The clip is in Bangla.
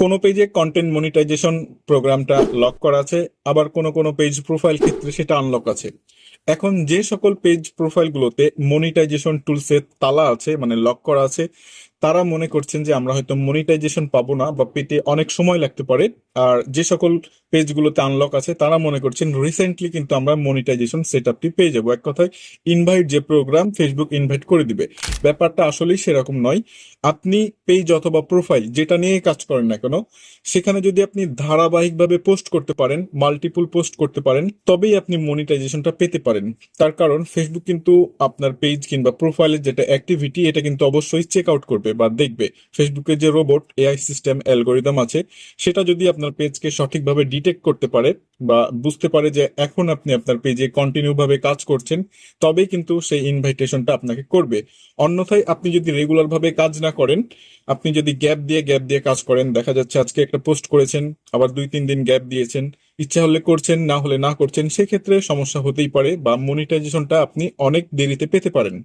কোনো পেজে কন্টেন্ট মনিটাইজেশন প্রোগ্রামটা লক করা আছে, আবার কোনো কোনো পেজ প্রোফাইল ক্ষেত্রে সেটা আনলক আছে। এখন যে সকল পেজ প্রোফাইলগুলোতে মনিটাইজেশন টুলসে তালা আছে, মানে লক করা আছে, তারা মনে করছেন যে আমরা হয়তো মনিটাইজেশন পাবো না বা পেতে অনেক সময় লাগতে পারে। আর যে সকল পেজগুলোতে আনলক আছে তারা মনে করছেন রিসেন্টলি কিন্তু আমরা মনিটাইজেশন সেটআপটি পেয়ে যাবো। এক কথায় ইনভাইট যে প্রোগ্রাম, ফেসবুক ইনভাইট করে দিবে। ব্যাপারটা আসলেই সেরকম নয়। আপনি পেজ অথবা প্রোফাইল যেটা নিয়ে কাজ করেন না কেন, সেখানে যদি আপনি ধারাবাহিকভাবে পোস্ট করতে পারেন, মাল্টিপল পোস্ট করতে পারেন, তবেই আপনি মনিটাইজেশনটা পেতে পারেন। তার কারণ ফেসবুক কিন্তু আপনার পেজ কিংবা প্রোফাইলের যেটা অ্যাক্টিভিটি, এটা কিন্তু অবশ্যই চেক আউট করবে বা দেখবে। ফেসবুকের যে রোবট এআই সিস্টেম অ্যালগোরিদম আছে, সেটা যদি আপনার পেজকে সঠিকভাবে ডিটেক্ট করতে পারে বা বুঝতে পারে যে এখন আপনি আপনার পেজে কন্টিনিউ ভাবে কাজ করছেন, তবেই কিন্তু সেই ইনভাইটেশনটা আপনাকে করবে। অন্যথায় আপনি যদি রেগুলার ভাবে কাজ না করেন, আপনি যদি গ্যাপ দিয়ে কাজ করেন, দেখা যাচ্ছে আজকে একটা পোস্ট করেছেন, আবার 2-3 দিন গ্যাপ দিয়েছেন, ইচ্ছা হলে করছেন, না হলে না করছেন, সেক্ষেত্রে সমস্যা হতেই পারে বা মনিটাইজেশনটা আপনি অনেক দেরিতে পেতে পারেন।